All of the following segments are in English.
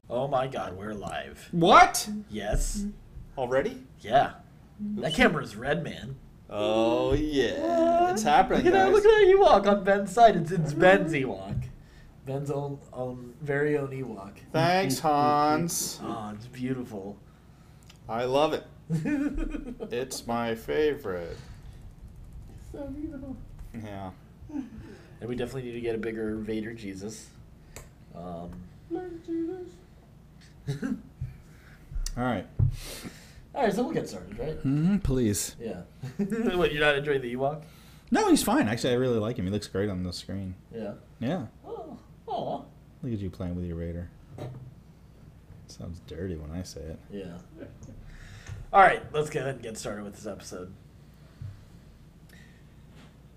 Oh my god, we're live. What? Yes. Already? Yeah. That camera's red, man. Oh, yeah. It's happening, Look at guys. that Ewok on Ben's side. It's Ben's Ewok. Ben's own very own Ewok. Thanks, Hans. Oh, it's beautiful. I love it. It's my favorite. So beautiful. Yeah. And we definitely need to get a bigger Vader Jesus. All right. All right, so we'll get started, right? Please. Yeah. What, you're not enjoying the Ewok? No, he's fine. Actually, I really like him. He looks great on the screen. Yeah. Yeah. Oh. Aw. Look at you playing with your Raider. Sounds dirty when I say it. Yeah. All right, let's go ahead and get started with this episode.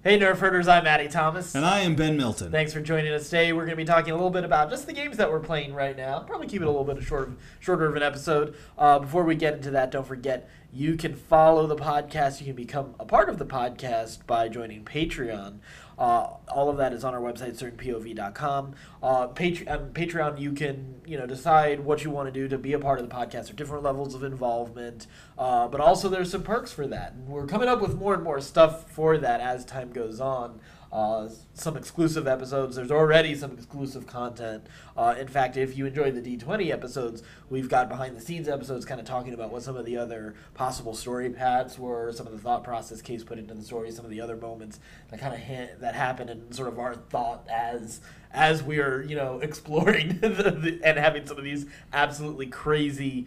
Hey, Nerf Herders, I'm Addy Thomas. And I am Ben Milton. Thanks for joining us today. We're going to be talking a little bit about just the games that we're playing right now. Probably keep it a little bit shorter of an episode. Before we get into that, don't forget, you can follow the podcast. You can become a part of the podcast by joining Patreon. All of that is on our website, certainpov.com. Patreon, you can decide what you want to do to be a part of the podcast. There are different levels of involvement, but also there's some perks for that. And we're coming up with more and more stuff for that as time goes on. Some exclusive episodes. There's already some exclusive content. In fact, if you enjoyed the D20 episodes, we've got behind-the-scenes episodes kind of talking about what some of the other possible story paths were, some of the thought process Case put into the story, some of the other moments that kind of that happened, and sort of our thought as we are exploring and having some of these absolutely crazy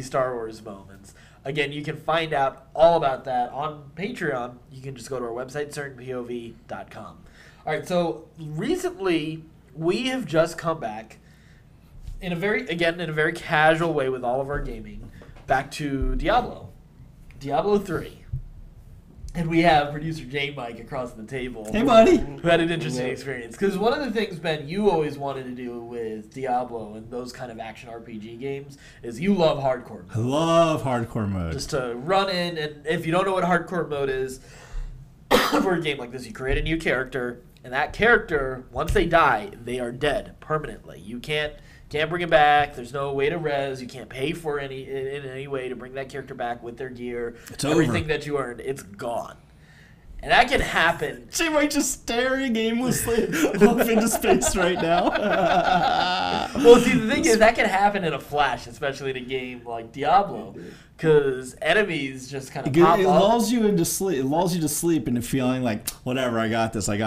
Star Wars moments. Again, you can find out all about that on Patreon. You can just go to our website, certainpov.com. All right, so recently we have just come back in a very casual way with all of our gaming back to Diablo 3. And we have producer J. Mike across the table. Hey, buddy. Who had an interesting experience. Because one of the things, Ben, you always wanted to do with Diablo and those kind of action RPG games is you love hardcore mode. I love hardcore mode. Just to run in, and if you don't know what hardcore mode is, for a game like this, you create a new character, and that character, once they die, they are dead permanently. You can't bring it back. There's no way to res. You can't pay for in any way to bring that character back with their gear. It's Everything over. that you earned, it's gone. And that can happen. She might just staring aimlessly off into space right now. Well, see, the thing is, that can happen in a flash, especially in a game like Diablo, because enemies just kind of pop It up. lulls you into sleep. It lulls you to sleep into feeling like, whatever, I got this. And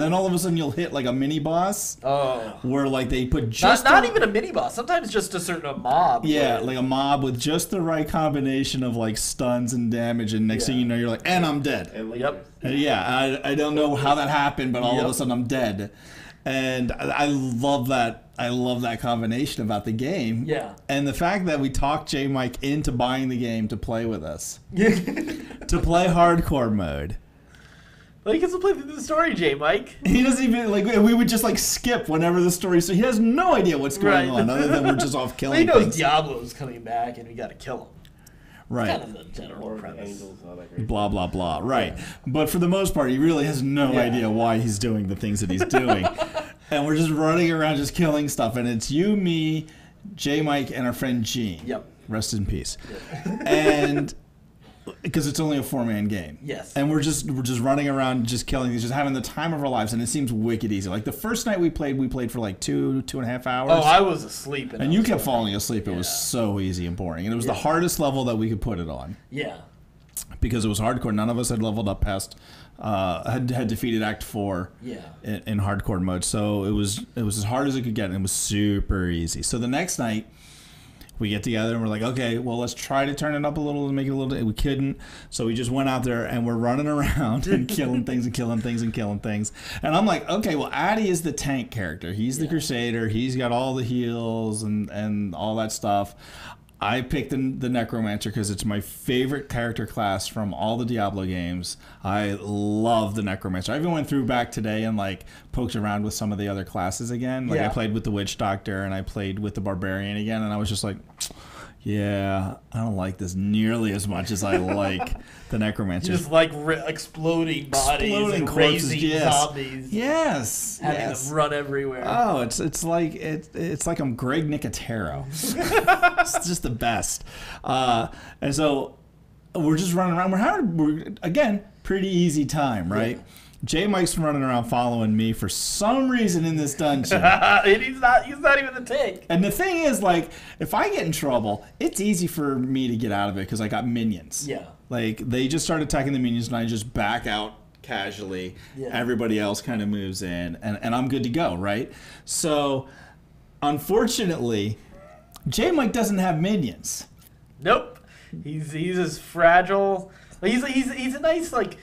then all of a sudden you'll hit like a mini boss. Oh. Where like they put just Not even a mini boss. Sometimes just a certain mob. Yeah, like a mob with just the right combination of like stuns and damage, and next thing you know, you're like, and I'm dead. Yep. Yeah, I don't know how that happened, but all of a sudden I'm dead. And I love that. I love that combination about the game. Yeah. And the fact that we talked J. Mike into buying the game to play with us. To play hardcore mode. Well, he gets to play through the story, J. Mike. He doesn't even, like, we would just, like, skip whenever the story, so he has no idea what's going on, other than we're just off killing He knows things. Diablo's coming back, and we got to kill him. Right. Kind of the general premise. Blah, blah, blah. Right. But for the most part, he really has no idea why he's doing the things that he's doing. And we're just running around just killing stuff. And it's you, me, J. Mike, and our friend Gene. Yep. Rest in peace. And because it's only a 4-man game. Yes. And we're just running around just killing these, just having the time of our lives. And it seems wicked easy. Like the first night we played for like 2.5 hours. Oh, I was asleep. And you kept falling asleep. It was so easy and boring. And it was the hardest level that we could put it on. Yeah. Because it was hardcore. None of us had leveled up past, had defeated Act 4 in hardcore mode. So it was as hard as it could get, and it was super easy. So the next night, we get together and we're like, okay, well, let's try to turn it up a little and make it a little. We couldn't. So we just went out there and we're running around and killing things and killing things and killing things. And I'm like, okay, well, Addy is the tank character. He's the Crusader. He's got all the heals and all that stuff. I picked the Necromancer because it's my favorite character class from all the Diablo games. I love the Necromancer. I even went through back today and like poked around with some of the other classes again. Like I played with the Witch Doctor and I played with the Barbarian again, and I was just like, Yeah, I don't like this nearly as much as I like the Necromancer. You just like exploding bodies and corpses, raising zombies. Yes, having them run everywhere. Oh, it's like I'm Greg Nicotero. It's just the best. And so we're just running around. We're again pretty easy time, right? Yeah. J Mike's running around following me for some reason in this dungeon. And he's not even the tank. And the thing is, like, if I get in trouble, it's easy for me to get out of it because I got minions. Yeah. Like, they just start attacking the minions and I just back out casually. Yeah. Everybody else kind of moves in and I'm good to go, right? So, unfortunately, J Mike doesn't have minions. Nope. He's as fragile. He's a nice, like,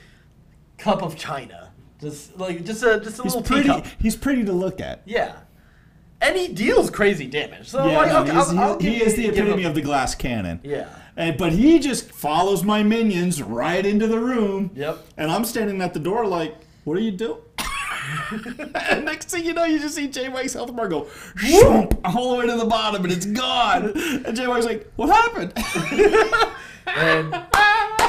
cup of china. Just a little teacup. He's pretty to look at. Yeah, and he deals crazy damage. So yeah, he is the epitome of the glass cannon. Yeah, but he just follows my minions right into the room. Yep. And I'm standing at the door like, what are you doing? And next thing you know, you just see J Mike's health bar go whoop, all the way to the bottom, and it's gone. And J Mike's like, what happened?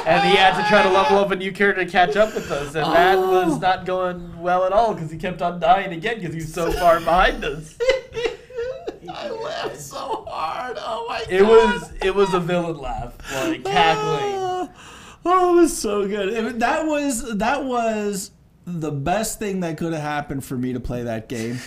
And he had to try to level up a new character to catch up with us, and that was not going well at all because he kept on dying again because he was so far behind us. I laughed so hard. Oh my god! It was a villain laugh, like cackling. Oh, it was so good. That was the best thing that could have happened for me to play that game.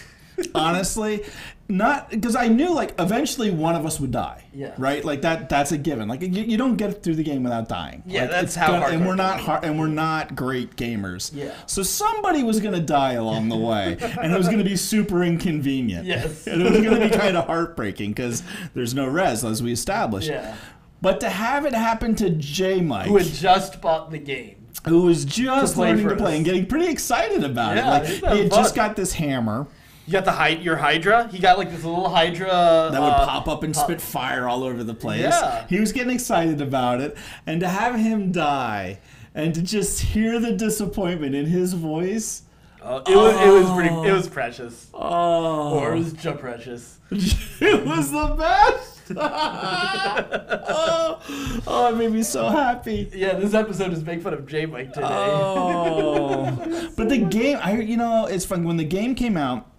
Honestly, not because I knew like eventually one of us would die. Yeah. Right. Like that's a given. Like you don't get through the game without dying. Yeah, like, that's how. And we're not great gamers. Yeah. So somebody was gonna die along the way, and it was gonna be super inconvenient. Yes. And it was gonna be kind of heartbreaking because there's no res as we established. Yeah. But to have it happen to J Mike, who had just bought the game, who was just learning to play and getting pretty excited about it. Like he had just got this hammer. You got your Hydra. He got like this little Hydra that would pop up and spit fire all over the place. Yeah. He was getting excited about it, and to have him die, and to just hear the disappointment in his voice. It was precious. Oh, or it was just precious. It was the best. It made me so happy. Yeah, this episode is making fun of J Mike today. Oh, but the game, it's fun when the game came out.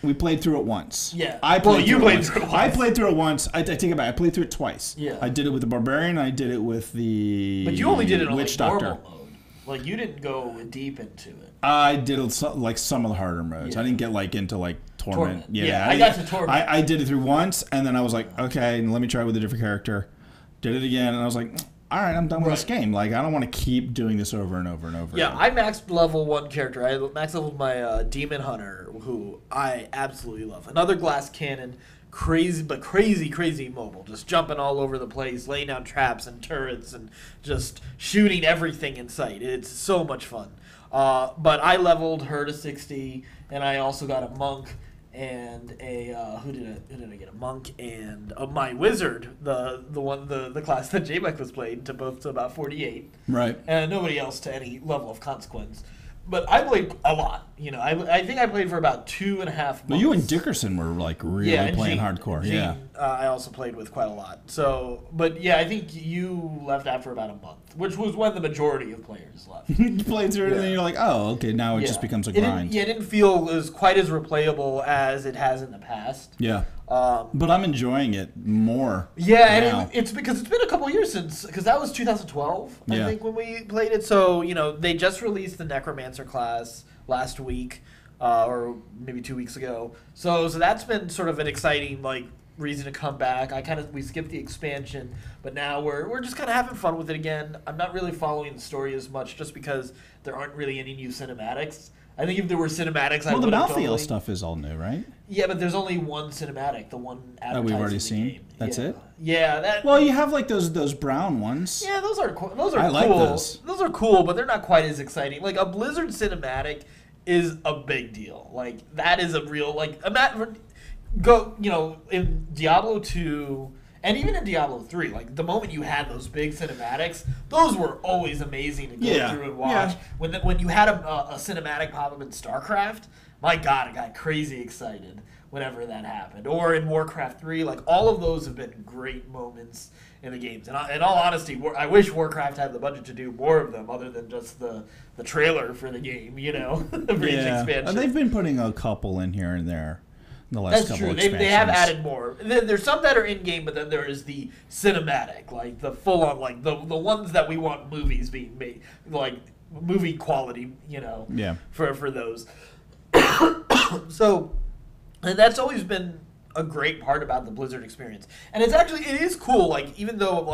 We played through it once. Yeah. I played through it once. I played through it once. I take it back. I played through it twice. Yeah. I did it with the Barbarian. I did it with the But you only did it on Witch like Doctor. normal mode. Like you didn't go deep into it. I did like some of the harder modes. Yeah. I didn't get like into like Torment. Yeah, I got to Torment. I did it through once, and then I was like, okay, let me try it with a different character. Did it again, and I was like, all right, I'm done with this game. Like, I don't want to keep doing this over and over and over. Yeah, I maxed level one character. I maxed leveled my Demon Hunter, who I absolutely love. Another glass cannon, crazy mobile, just jumping all over the place, laying down traps and turrets, and just shooting everything in sight. It's so much fun. But I leveled her to 60, and I also got a monk. And who did I get? A monk and my wizard, the class that J Mike was playing, to about 48. Right. And nobody else to any level of consequence. But I played a lot. I think I played for about 2.5 months. But you and Dickerson were like really playing hardcore. Gene, I also played with quite a lot. So, but yeah, I think you left after about a month, which was when the majority of players left. You played through it and then you're like, oh, okay, now it just becomes a grind. It didn't feel quite as replayable as it has in the past. Yeah. But I'm enjoying it more. Yeah, now. and it's because it's been a couple years because that was 2012, I think, when we played it. So, they just released the Necromancer class last week, or maybe 2 weeks ago. So that's been sort of an exciting, reason to come back. We skipped the expansion, but now we're just kind of having fun with it again. I'm not really following the story as much just because there aren't really any new cinematics. I think if there were cinematics, the Malthael stuff is all new, right? Yeah, but there's only one cinematic, the one advertised we've already seen. Game. That's it. Yeah, Well, you have like those brown ones. Yeah, those are cool. I like those. Those are cool, but they're not quite as exciting. Like a Blizzard cinematic is a big deal. Like that is a real in Diablo 2. And even in Diablo 3, the moment you had those big cinematics, those were always amazing to go through and watch. Yeah. When you had a cinematic pop up in StarCraft, my God, I got crazy excited whenever that happened. Or in Warcraft 3, like all of those have been great moments in the games. And in all honesty, I wish Warcraft had the budget to do more of them other than just the trailer for the game, you know, for each expansion. And they've been putting a couple in here and there in the last couple expansions. They have added more. There's some that are in-game, but then there is the cinematic, like the full-on, like the ones that we want movies being made, like movie quality, you know, for those. So, and that's always been a great part about the Blizzard experience, and it is cool. Like even though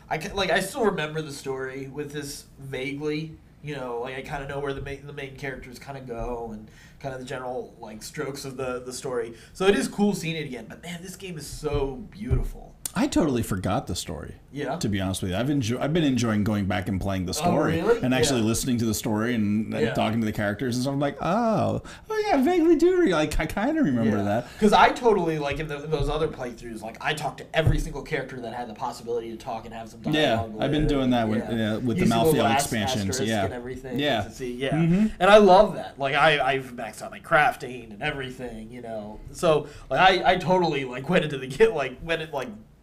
I still remember the story with this vaguely, you know, like I kind of know where the main characters kind of go and kind of the general like strokes of the story. So it is cool seeing it again. But man, this game is so beautiful. I totally forgot the story. Yeah. To be honest with you, I've been enjoying going back and playing the story and actually listening to the story and talking to the characters and stuff. I'm like, oh yeah, I vaguely do. I kind of remember that. Because I totally like in those other playthroughs, like I talked to every single character that had the possibility to talk and have some dialogue. Yeah, I've been doing that with the Malthael expansions. And everything. Yeah. And I love that. Like I've maxed out my crafting and everything. You know, so like I totally like went into the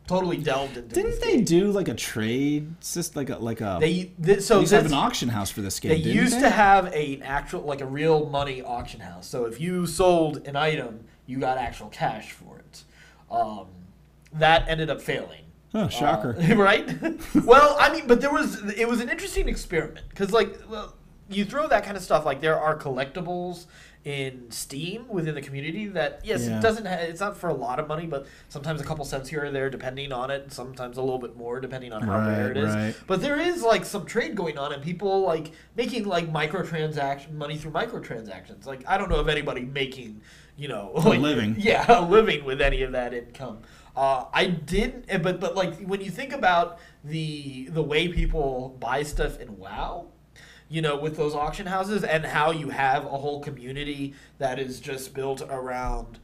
totally delved into. Didn't they do like a trade system, like a? They used to have an auction house for this game. They used to have an actual, like a real money auction house. So if you sold an item, you got actual cash for it. That ended up failing. Oh, shocker! Right? Well, I mean, but it was an interesting experiment because you throw that kind of stuff. Like there are collectibles in Steam within the community that it doesn't it's not for a lot of money, but sometimes a couple cents here or there depending on it, sometimes a little bit more depending on how rare it is. But there is like some trade going on and people like making like money through microtransactions. Like I don't know of anybody making, you know, like, a living. Yeah, a living with any of that income. I did, but like when you think about the way people buy stuff in WoW, you know, with those auction houses and how you have a whole community that is just built around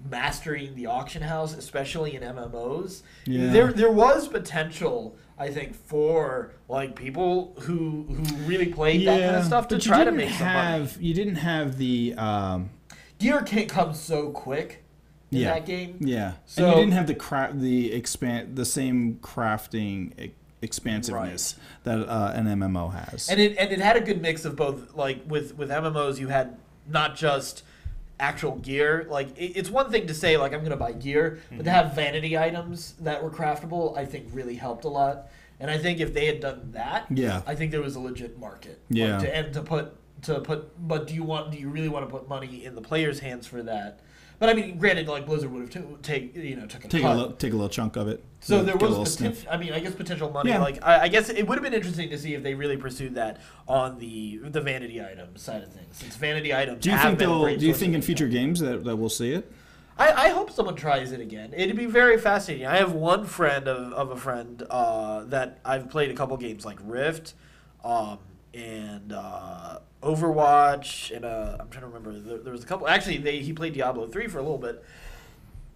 mastering the auction house, especially in MMOs. Yeah. There was potential, I think, for like people who really played that kind of stuff to try to make some money. You didn't have the gear can't come so quick in that game. Yeah, so, and you didn't have the same crafting expansiveness that an MMO has, and it had a good mix of both. Like with MMOs, you had not just actual gear. Like it's one thing to say like I'm going to buy gear, but to have vanity items that were craftable, I think really helped a lot. And I think if they had done that, I think there was a legit market. Yeah, but do you really want to put money in the players' hands for that? But I mean, granted, like Blizzard would have take a little chunk of it. So there was potential. I mean, I guess potential money. Yeah. Like I guess it would have been interesting to see if they really pursued that on the vanity item side of things. Since vanity items do you think in future games that we'll see it? I hope someone tries it again. It'd be very fascinating. I have one friend of a friend that I've played a couple games like Rift, and Overwatch, and I'm trying to remember. There was a couple. Actually, he played Diablo 3 for a little bit.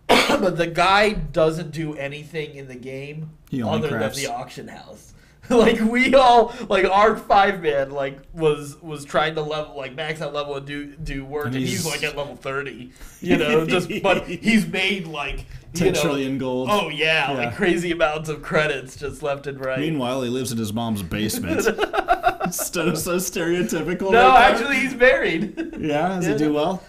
But the guy doesn't do anything in the game other than the auction house. Like we all, like our 5-man, like was trying to level, like max out level and do work, and he's like at level 30. You know, but he's made like 10 trillion gold. Oh yeah, like crazy amounts of credits just left and right. Meanwhile, he lives in his mom's basement. So stereotypical. No, actually, he's married. Yeah, does he do well?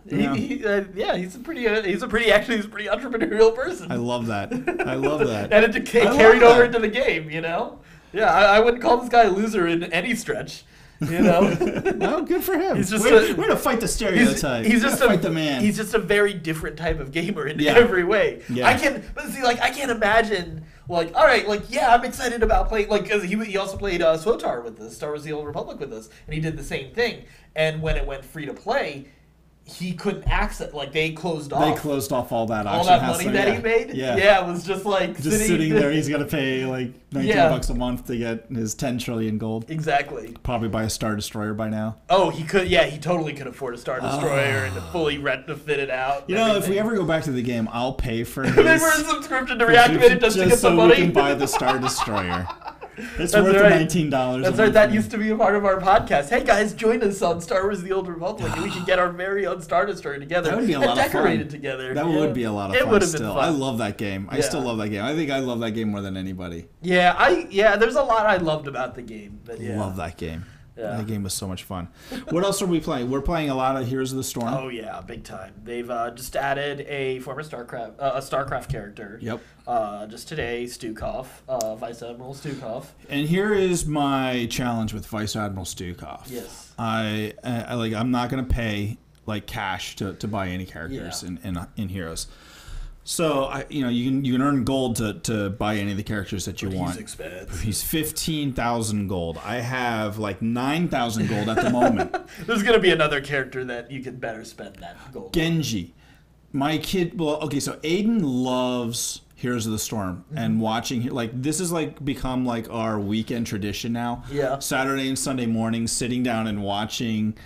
Yeah, he's a pretty entrepreneurial person. I love that. And it carried over into the game, you know. Yeah, I wouldn't call this guy a loser in any stretch. You know, no, good for him. He's just we're gonna fight the stereotype. He's just fight the man. He's just a very different type of gamer in every way. Yeah. I can't imagine. Like, all right, like, yeah, I'm excited about playing. Like, because he also played SWTOR with us, Star Wars: The Old Republic with us, and he did the same thing. And when it went free to play, he couldn't access. Like, they closed off. They closed off all that money that he made. Yeah, it was just like sitting there. He's got to pay like $19 a month to get his 10 trillion gold. Exactly. Probably buy a Star Destroyer by now. Oh, he could. Yeah, he totally could afford a Star Destroyer and to fully retrofit it out. You know, if we ever go back to the game, I'll pay for his a subscription to reactivate it just to get some money. So we can buy the Star Destroyer. It's That's worth the right. $19. That's right. That used to be a part of our podcast. Hey guys, join us on Star Wars: The Old Republic, and we can get our very own Star Destroyer together. That would be a and lot of fun. decorate it together. That would be a lot of It fun. would have been Still, fun. I love that game. I still love that game. I think I love that game more than anybody. Yeah. There's a lot I loved about the game. But yeah. Love that game. Yeah. That game was so much fun. What else are we playing? We're playing a lot of Heroes of the Storm. Oh yeah, big time. They've just added a former StarCraft character. Yep. Just today, Stukov, Vice Admiral Stukov. And here is my challenge with Vice Admiral Stukov. Yes. I'm not going to pay like cash to buy any characters in Heroes. So you can earn gold to buy any of the characters that you want. He's expensive. He's 15,000 gold. I have like 9,000 gold at the moment. There's gonna be another character that you can better spend that gold. Genji, my kid. Well, okay, so Aiden loves Heroes of the Storm and watching this is like become like our weekend tradition now. Yeah. Saturday and Sunday mornings, sitting down and watching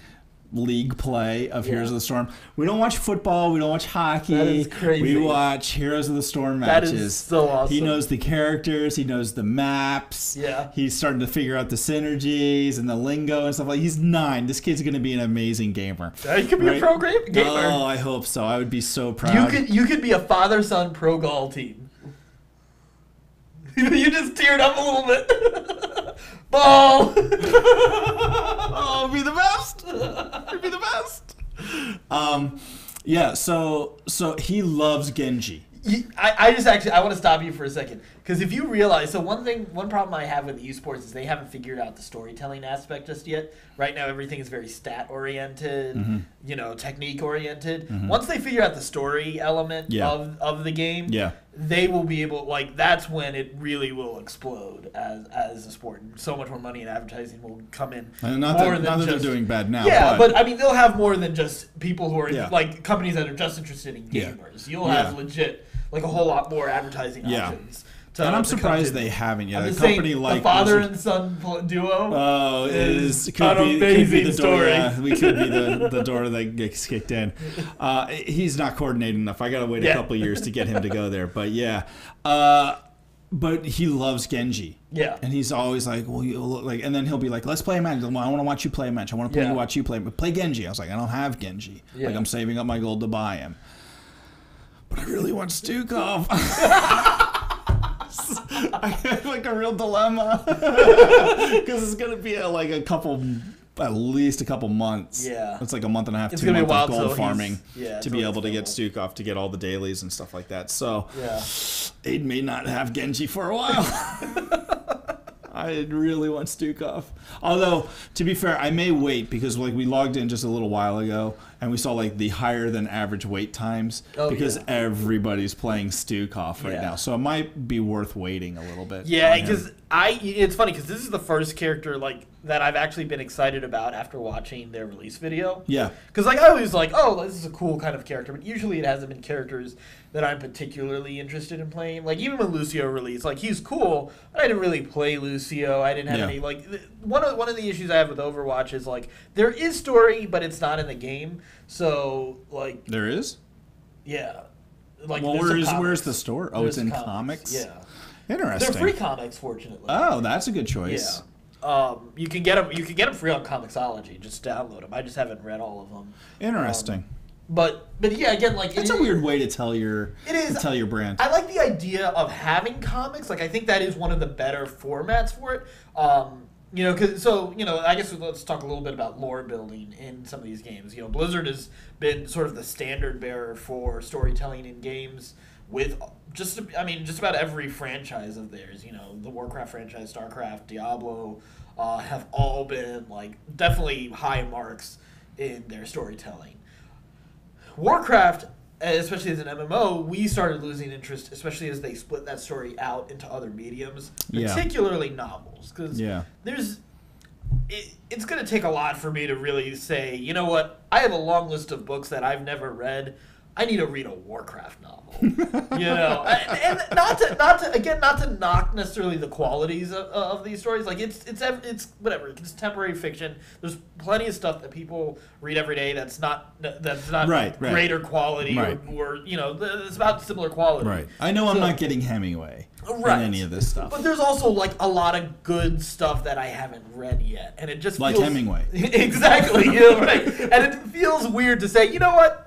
league play of Heroes of the Storm. We don't watch football. We don't watch hockey. That is crazy. We watch Heroes of the Storm That matches. is so awesome. He knows the characters. He knows the maps. Yeah. He's starting to figure out the synergies and the lingo and stuff like. He's 9. This kid's going to be an amazing gamer. He could be a pro gamer. Oh, I hope so. I would be so proud. You could be a father-son pro gall team. You just teared up a little bit. Ball. Oh, it'd be the best. It'd be the best. Yeah. So he loves Genji. I want to stop you for a second, because if you realize, so one problem I have with esports is they haven't figured out the storytelling aspect just yet. Right now everything is very stat oriented, technique oriented. Once they figure out the story element of the game, they will be able, that's when it really will explode as a sport, and so much more money and advertising will come in. Not that they're doing bad now. Yeah, but I mean they'll have more than just people who are like companies that are just interested in Yeah. gamers. You'll have legit like a whole lot more advertising options. And I'm surprised they haven't yet. I'm A just company saying, like the father Blizzard- and son duo. could an be amazing the door. story. Yeah, we could be the door that gets kicked in. He's not coordinated enough. I gotta wait a couple years to get him to go there. But yeah, but he loves Genji. Yeah, and he's always like, well, and then he'll be like, let's play a match. I want to watch you play a match. I want to watch you play. But play Genji. I was like, I don't have Genji. Like I'm saving up my gold to buy him. But I really want Stukov. I have like a real dilemma because it's gonna be at least a couple months. Yeah, it's like a month and a half, it's 2 months of gold farming to be able to get Stukov to get all the dailies and stuff like that. So Aiden may not have Genji for a while. I really want Stukov. Although, to be fair, I may wait because we logged in just a little while ago and we saw the higher than average wait times because everybody's playing Stukov right now. So it might be worth waiting a little bit. Yeah, because it's funny because this is the first character that I've actually been excited about after watching their release video. Yeah. Because I always this is a cool kind of character, but usually it hasn't been characters that I'm particularly interested in playing. Even when Lucio released, he's cool, but I didn't really play Lucio. I didn't have any one of the issues I have with Overwatch is there is story, but it's not in the game. So there is. Yeah. Where's the store? Oh, it's in comics. Yeah. Interesting. They're free comics, fortunately. Oh, that's a good choice. Yeah. You can get them. You can get them free on Comixology. Just download them. I just haven't read all of them. Interesting. But yeah, again, it's a weird way to tell your brand. I like the idea of having comics. I think that is one of the better formats for it. I guess let's talk a little bit about lore building in some of these games. Blizzard has been sort of the standard bearer for storytelling in games with just about every franchise of theirs. The Warcraft franchise, StarCraft, Diablo, have all been definitely high marks in their storytelling. Warcraft, especially as an MMO, we started losing interest, especially as they split that story out into other mediums, particularly novels. Because it's going to take a lot for me to really say, you know what, I have a long list of books that I've never read, I need to read a Warcraft novel, and not to knock necessarily the qualities of these stories. Like it's whatever, it's temporary fiction. There's plenty of stuff that people read every day that's not greater quality or it's about similar quality. Right. I know I'm not getting Hemingway in any of this stuff, but there's also like a lot of good stuff that I haven't read yet, and it just like feels, Hemingway. Exactly, right. And it feels weird to say, you know what?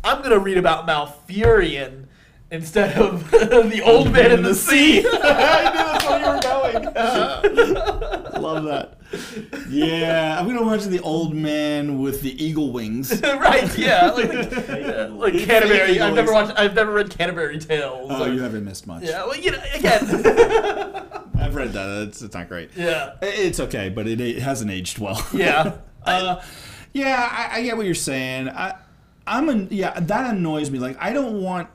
I'm going to read about Malfurion instead of the old man in the sea. I knew that's where you were going. Love that. Yeah, I'm going to watch the old man with the eagle wings. Right, yeah. Like Canterbury. I've never read Canterbury Tales. Oh, you haven't missed much. Yeah, well, again. I've read that. It's not great. Yeah. It's okay, but it hasn't aged well. Yeah. I get what you're saying. That annoys me. Like I don't want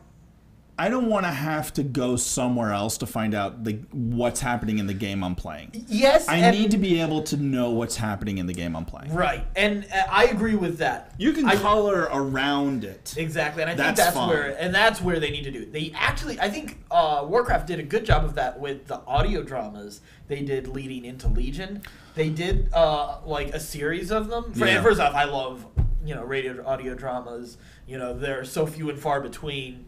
to have to go somewhere else to find out what's happening in the game I'm playing. Yes, I need to be able to know what's happening in the game I'm playing. Right, and I agree with that. You can color around it. Exactly, and I think that's where they need to do it. They actually, I think Warcraft did a good job of that with the audio dramas they did leading into Legion. They did like a series of them. First off, I love radio audio dramas. They're so few and far between.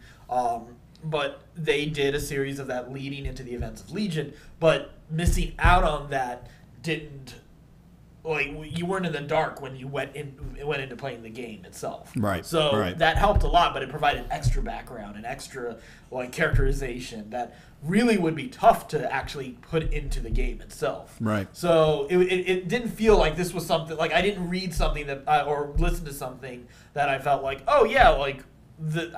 But they did a series of that leading into the events of Legion. But missing out on that didn't, you weren't in the dark when you went into playing the game itself. Right. So that helped a lot, but it provided extra background and extra characterization that really would be tough to actually put into the game itself. Right. So it didn't feel like this was something, like I didn't read something or listen to something that I felt like, oh yeah,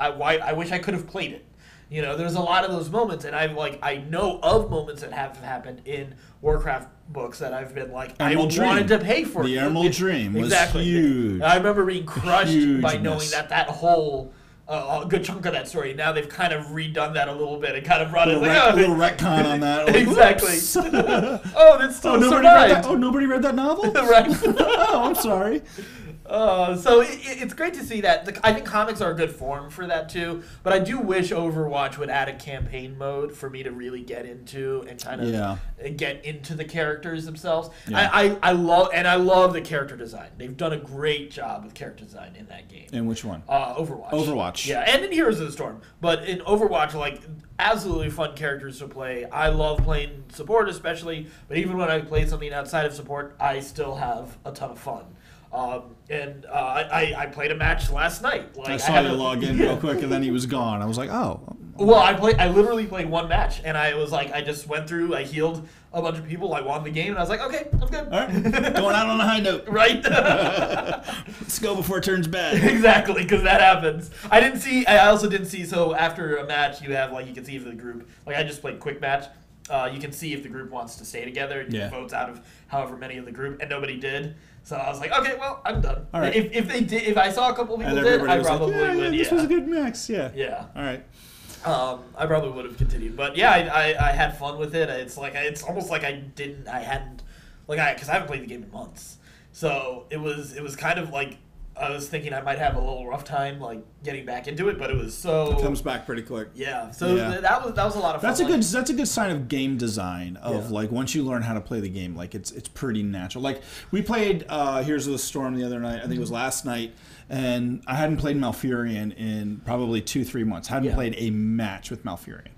I wish I could have played it. There's a lot of those moments, and I know of moments that have happened in Warcraft books that I've been like, Emerald I wanted to pay for. The Emerald Dream was exactly huge. I remember being crushed by knowing that whole a good chunk of that story. Now they've kind of redone that a little bit and kind of brought a little retcon on that. Exactly. Oh, that's still survived. Nobody read that novel? Right. Oh, I'm sorry. So it's great to see that. I think comics are a good form for that too. But I do wish Overwatch would add a campaign mode for me to really get into and kind of get into the characters themselves. Yeah. I love the character design. They've done a great job with character design in that game. In which one? Overwatch. Overwatch. Yeah, and in Heroes of the Storm. But in Overwatch, absolutely fun characters to play. I love playing support especially. But even when I play something outside of support, I still have a ton of fun. I played a match last night. I saw you log in real quick, and then he was gone. I was like, oh. Well, I literally played one match, and I was like, I just went through, I healed a bunch of people, I won the game, and I was like, okay, I'm good. All right, going out on a high note. Right? Let's go before it turns bad. Exactly, because that happens. I also didn't see, so after a match, you have, you can see if the group, I just played quick match. You can see if the group wants to stay together, and you votes out of however many of the group, and nobody did. So I was like, okay, well, I'm done. All right. If I saw a couple people did, I probably would. This was a good mix. Yeah. Yeah. All right. I probably would have continued, but yeah, I had fun with it. It's almost like because I haven't played the game in months, so it was kind of like I was thinking I might have a little rough time getting back into it, but it was so. It comes back pretty quick. Yeah, so that was a lot of fun. That's a good sign of game design of once you learn how to play the game, it's pretty natural. We played Heroes of the Storm the other night. I think it was last night, and I hadn't played Malfurion in probably 2-3 months. Hadn't played a match with Malfurion.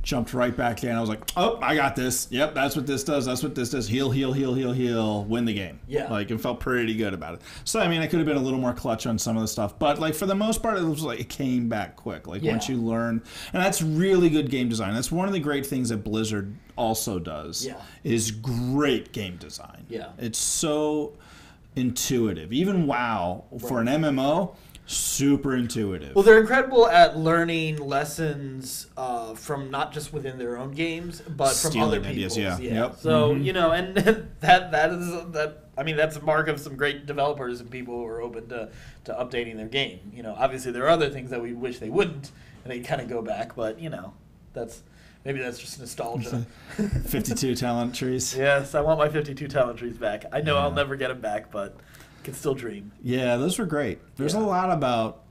Jumped right back in. I was like, oh, I got this. Yep, that's what this does. That's what this does. Heal, heal, heal, heal, heal. Win the game. Yeah. It felt pretty good about it. So, I could have been a little more clutch on some of the stuff. But, for the most part, it was it came back quick. Once you learn. And that's really good game design. That's one of the great things that Blizzard also does. Yeah. Is great game design. Yeah. It's so intuitive. Even WoW, for an MMO, super intuitive. Well, they're incredible at learning lessons from not just within their own games, but from other people's. Yeah. Yep. So and that's a mark of some great developers and people who are open to updating their game. Obviously there are other things that we wish they wouldn't, and they kind of go back, but maybe that's just nostalgia. 52 talent trees. Yes, I want my 52 talent trees back. I know I'll never get them back, but can still dream. Yeah, those were great. There's a lot about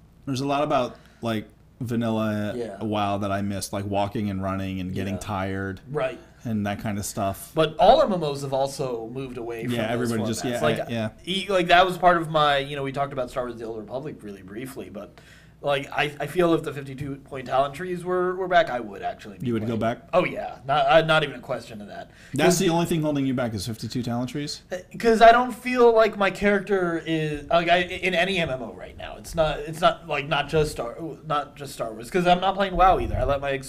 like vanilla WoW that I missed, like walking and running and getting tired, right, and that kind of stuff. But all MMOs have also moved away from everybody those just formats. Like that was part of my, we talked about Star Wars: The Old Republic really briefly, but like I feel if the 52-point talent trees were back, I would actually be go back? Oh yeah, not even a question of that. That's the only thing holding you back is 52 talent trees? Because I don't feel like my character is like in any MMO right now. It's not like not just Star Wars, because I'm not playing WoW either. I let my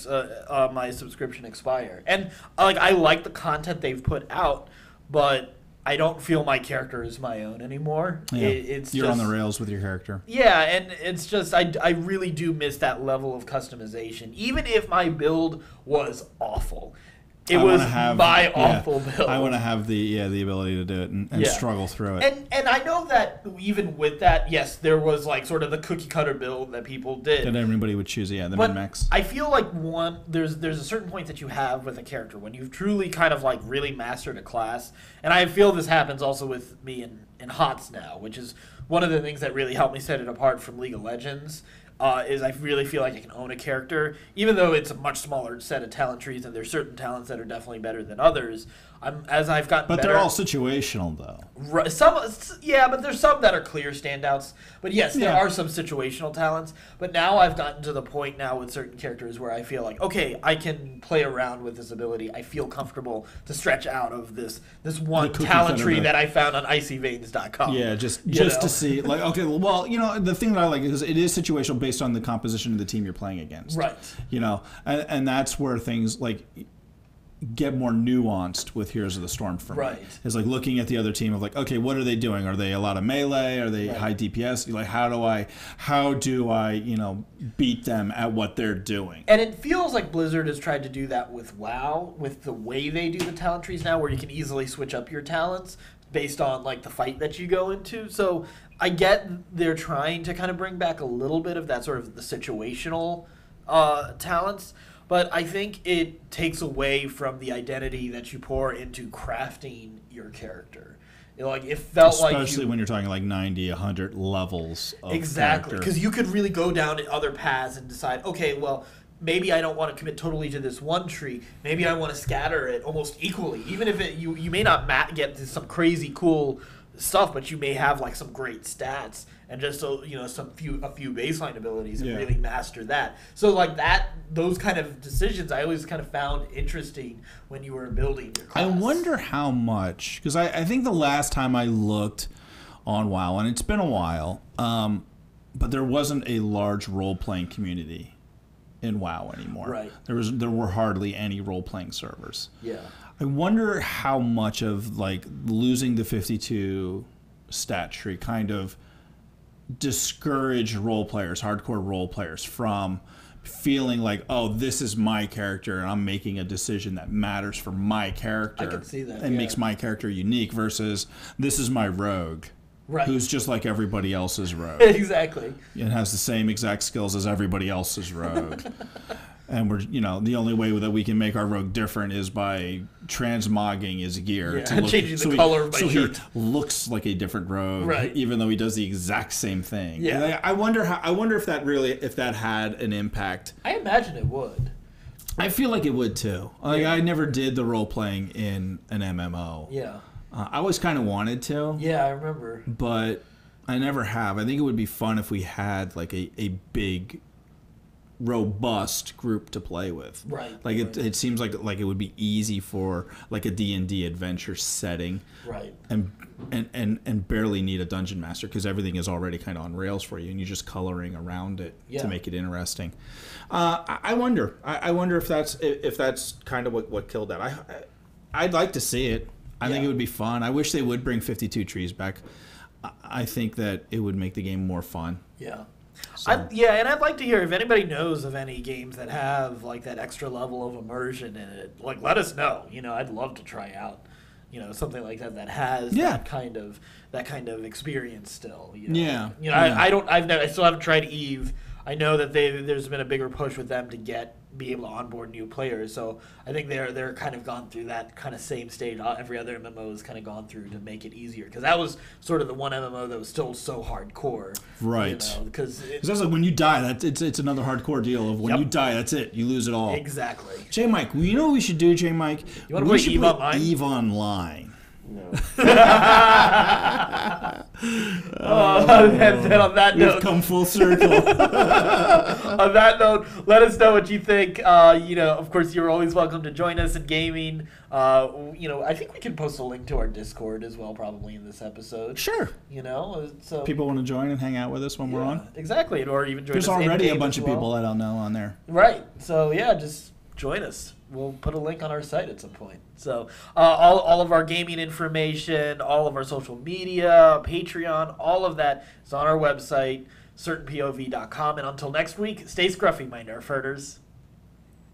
my subscription expire, and I like the content they've put out, but I don't feel my character is my own anymore. Yeah. You're on the rails with your character. Yeah, and it's just I really do miss that level of customization. Even if my build was awful, it was my awful build. I want to have the ability to do it and struggle through it. And I know that even with that, yes, there was like sort of the cookie cutter build that people did. That everybody would choose, the min-max. I feel like there's a certain point that you have with a character when you've truly kind of like really mastered a class. And I feel this happens also with me in HOTS now, which is one of the things that really helped me set it apart from League of Legends. Is I really feel like I can own a character, even though it's a much smaller set of talent trees, and there's certain talents that are definitely better than others. As I've gotten better, but they're all situational, though. Right, but there's some that are clear standouts. But yes, there are some situational talents. But now I've gotten to the point now with certain characters where I feel like, okay, I can play around with this ability. I feel comfortable to stretch out of this one talent tree that I found on icyveins.com. Yeah, just to see, like, okay, well, the thing that I like is it is situational based on the composition of the team you're playing against. Right. And that's where things like get more nuanced with Heroes of the Storm for me. It's like looking at the other team of like, okay, what are they doing? Are they a lot of melee? Are they high DPS? Like, how do I beat them at what they're doing? And it feels like Blizzard has tried to do that with WoW, with the way they do the talent trees now, where you can easily switch up your talents based on like the fight that you go into. So I get they're trying to kind of bring back a little bit of that sort of the situational talents. But I think it takes away from the identity that you pour into crafting your character. It felt especially when you're talking like 90, 100 levels of exactly, because you could really go down other paths and decide, okay, well, maybe I don't want to commit totally to this one tree. Maybe I want to scatter it almost equally, even if you may not get to some crazy cool stuff, but you may have like some great stats and just a few baseline abilities and really master that. So like those kind of decisions I always kind of found interesting when you were building your class. I wonder how much, because I think the last time I looked on WoW, and it's been a while, but there wasn't a large role-playing community in WoW anymore. Right. There were hardly any role-playing servers. Yeah. I wonder how much of like losing the 52 stat tree kind of discouraged hardcore role players from feeling like, oh, this is my character and I'm making a decision that matters for my character. I can see that. And makes my character unique versus this is my rogue. Right. Who's just like everybody else's rogue. Exactly. And has the same exact skills as everybody else's rogue. And we're, the only way that we can make our rogue different is by transmogging his gear. Changing the color of my shirt. So he looks like a different rogue, right, even though he does the exact same thing. Yeah. And I wonder if that had an impact. I imagine it would. I feel like it would too. I never did the role playing in an MMO. Yeah. I always kind of wanted to. Yeah, I remember. But I never have. I think it would be fun if we had like a big, robust group to play with. Right. Like it seems like it would be easy for like a D&D adventure setting. Right. And barely need a dungeon master because everything is already kind of on rails for you and you're just coloring around it to make it interesting. I wonder if that's kind of what killed that. I'd like to see it. I think it would be fun. I wish they would bring 52 trees back. I think that it would make the game more fun. Yeah. So. And I'd like to hear if anybody knows of any games that have like that extra level of immersion in it. Like, let us know. I'd love to try out, something like that has that kind of experience still. Yeah. I still haven't tried Eve. I know that there's been a bigger push with them to be able to onboard new players. So I think they're kind of gone through that kind of same stage every other MMO has kind of gone through to make it easier, because that was sort of the one MMO that was still so hardcore. Right. Because that's like when you die, it's another hardcore deal of when you die, that's it. You lose it all. Exactly. J Mike, you know what we should do, J Mike? You want to play EVE Online? EVE Online. No. And on that note, We've come full circle. on that note, let us know what you think. Of course, you're always welcome to join us in gaming. I think we can post a link to our Discord as well, probably in this episode. Sure. So people want to join and hang out with us when we're on. Exactly, or even join There's us. There's already a bunch of people I don't know on there. Right. So just join us. We'll put a link on our site at some point. So all of our gaming information, all of our social media, Patreon, all of that is on our website, certainpov.com. And until next week, stay scruffy, my nerf herders.